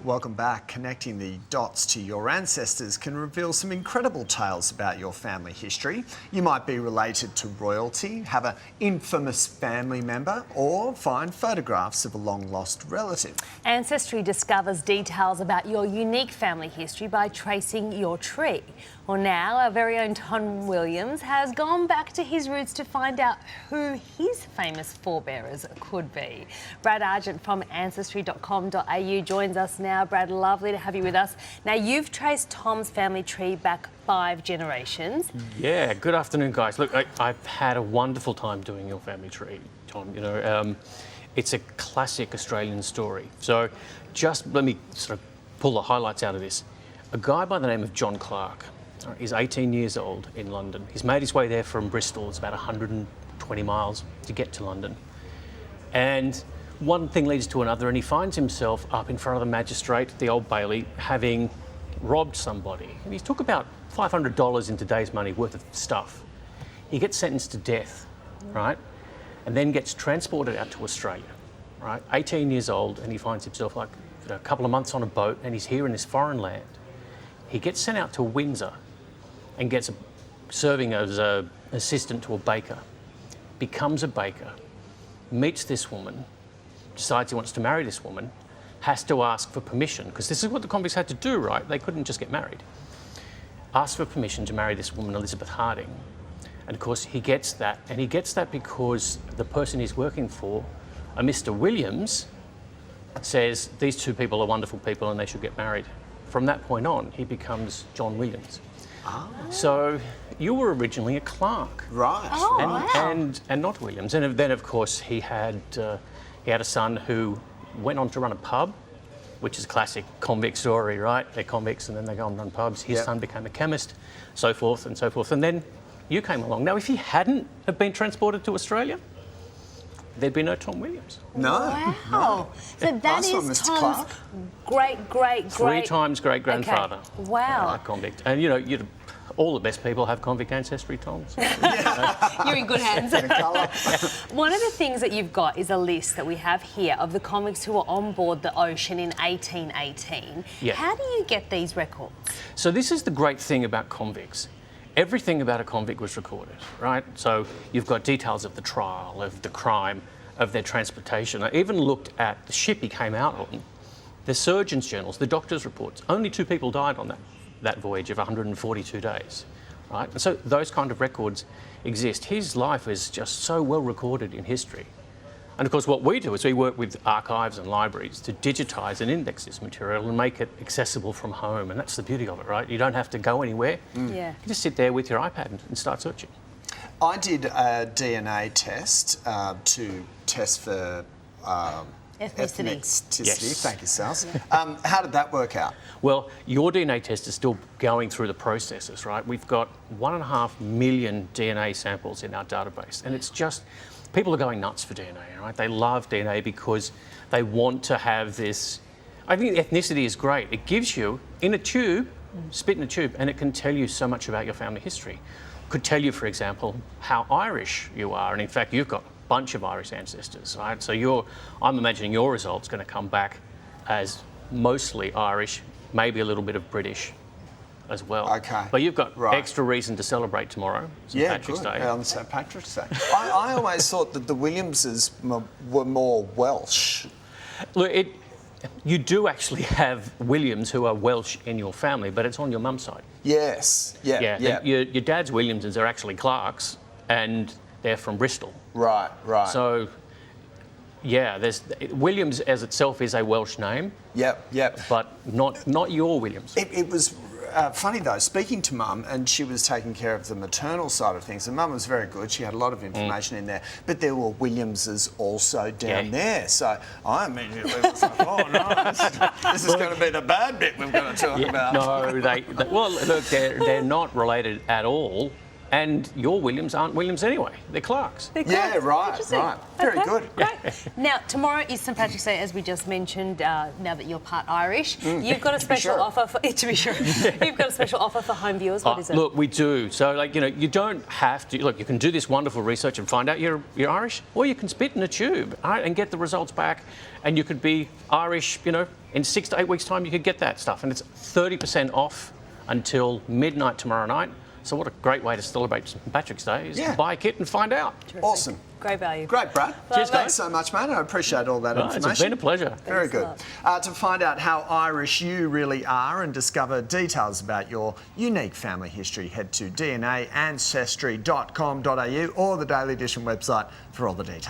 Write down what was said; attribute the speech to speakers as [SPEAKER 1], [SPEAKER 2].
[SPEAKER 1] Welcome back. Connecting the dots to your ancestors can reveal some incredible tales about your family history. You might be related to royalty, have an infamous family member, or find photographs of a long-lost relative.
[SPEAKER 2] Ancestry discovers details about your unique family history by tracing your tree. Well, now our very own Tom Williams has gone back to his roots to find out who his famous forebearers could be. Brad Argent from Ancestry.com.au joins us now. Brad, lovely to have you with us. Now, you've traced Tom's family tree back 5 generations.
[SPEAKER 3] Yeah, good afternoon, guys. Look, I've had a wonderful time doing your family tree, Tom. You know, it's a classic Australian story. So just let me sort of pull the highlights out of this. A guy by the name of John Clark. He's 18 years old in London. He's made his way there from Bristol. It's about 120 miles to get to London. And one thing leads to another, and he finds himself up in front of the magistrate, the Old Bailey, having robbed somebody. And he took about $500 in today's money worth of stuff. He gets sentenced to death, right? And then gets transported out to Australia, right? 18 years old, and he finds himself like a couple of months on a boat, and he's here in this foreign land. He gets sent out to Windsor and gets serving as an assistant to a baker, becomes a baker, meets this woman, decides he wants to marry this woman, has to ask for permission, because this is what the convicts had to do, right? They couldn't just get married. Asks for permission to marry this woman, Elizabeth Harding. And of course he gets that, and he gets that because the person he's working for, a Mr. Williams, says these two people are wonderful people and they should get married. From that point on, he becomes John Williams. Oh. So you were originally a Clark.
[SPEAKER 1] Right.
[SPEAKER 2] Oh,
[SPEAKER 3] and not Williams. And then, of course, he had a son who went on to run a pub, which is a classic convict story, right? They're convicts and then they go and run pubs. His son became a chemist, so forth and so forth. And then you came along. Now, if he hadn't have been transported to Australia, there'd be no Tom Williams.
[SPEAKER 1] No.
[SPEAKER 2] Wow.
[SPEAKER 1] No.
[SPEAKER 2] So that
[SPEAKER 1] Nice one,
[SPEAKER 2] is
[SPEAKER 1] Mr.
[SPEAKER 2] Tom's
[SPEAKER 1] Clark.
[SPEAKER 3] 3 times great-grandfather.
[SPEAKER 2] Okay. Wow.
[SPEAKER 3] Convict. And, you know, all the best people have convict ancestry, Tom. So,
[SPEAKER 2] You're in good hands.
[SPEAKER 1] Colour.
[SPEAKER 2] One of the things that you've got is a list that we have here of the convicts who were on board the Ocean in 1818.
[SPEAKER 3] Yeah.
[SPEAKER 2] How do you get these records?
[SPEAKER 3] So this is the great thing about convicts. Everything about a convict was recorded, right? So you've got details of the trial, of the crime, of their transportation. I even looked at the ship he came out on, the surgeon's journals, the doctor's reports. Only 2 people died on that voyage of 142 days, right? And so those kind of records exist. His life is just so well recorded in history. And of course what we do is we work with archives and libraries to digitise and index this material and make it accessible from home. And that's the beauty of it, right? You don't have to go anywhere.
[SPEAKER 2] Yeah.
[SPEAKER 3] You just sit there with your iPad and start searching.
[SPEAKER 1] I did a DNA test to test for ethnicity.
[SPEAKER 3] Yes.
[SPEAKER 1] Thank you, Sals. How did that work out?
[SPEAKER 3] Well, your DNA test is still going through the processes, right? We've got 1.5 million DNA samples in our database, and it's just, people are going nuts for DNA, right? They love DNA because they want to have this. I think ethnicity is great. It gives you, in a tube, spit in a tube, and it can tell you so much about your family history. Could tell you, for example, how Irish you are, and in fact, you've got a bunch of Irish ancestors, right? So I'm imagining your result's going to come back as mostly Irish, maybe a little bit of British as well.
[SPEAKER 1] Okay.
[SPEAKER 3] But you've got extra reason to celebrate tomorrow, St. Patrick's Day.
[SPEAKER 1] Yeah, on St. Patrick's Day. I always thought that the Williamses were more Welsh.
[SPEAKER 3] Look, you do actually have Williams who are Welsh in your family, but it's on your mum's side.
[SPEAKER 1] Yes. Yeah.
[SPEAKER 3] Your dad's Williamses are actually Clarks, and they're from Bristol.
[SPEAKER 1] Right.
[SPEAKER 3] So, yeah, Williams as itself is a Welsh name.
[SPEAKER 1] Yep.
[SPEAKER 3] But not your Williams.
[SPEAKER 1] It was funny though, speaking to Mum, and she was taking care of the maternal side of things, and Mum was very good. She had a lot of information in there, but there were Williamses also down there. So I immediately was like, oh no, this is going to be the bad bit we've got to talk about.
[SPEAKER 3] No, well, look, they're not related at all. And your Williams aren't Williams anyway. They're Clarks.
[SPEAKER 2] They're
[SPEAKER 1] Yeah,
[SPEAKER 2] Clarks.
[SPEAKER 1] right,
[SPEAKER 2] Interesting.
[SPEAKER 1] right. Very
[SPEAKER 2] Okay,
[SPEAKER 1] good.
[SPEAKER 2] Great. Now, tomorrow is St Patrick's Day, as we just mentioned. Now that you're part Irish, you've got a special
[SPEAKER 1] sure.
[SPEAKER 2] offer for to be sure. You've got a special offer for home viewers. What is it?
[SPEAKER 3] Look, we do. So, like, you know, you don't have to. Look, you can do this wonderful research and find out you're Irish, or you can spit in a tube, all right, and get the results back. And you could be Irish, you know, in 6 to 8 weeks' time, you could get that stuff. And it's 30% off until midnight tomorrow night. So what a great way to celebrate St Patrick's Day is
[SPEAKER 1] Yeah.
[SPEAKER 3] buy a kit and find out.
[SPEAKER 2] Terrific.
[SPEAKER 1] Awesome.
[SPEAKER 2] Great value.
[SPEAKER 1] Great, Brad.
[SPEAKER 2] Cheers,
[SPEAKER 1] Thanks
[SPEAKER 2] guys.
[SPEAKER 1] so much, mate. I appreciate all that information.
[SPEAKER 3] It's been a pleasure.
[SPEAKER 1] Very
[SPEAKER 2] Thanks a
[SPEAKER 1] good.
[SPEAKER 2] lot.
[SPEAKER 1] To find out how Irish you really are and discover details about your unique family history, head to dnaancestry.com.au or the Daily Edition website for all the details.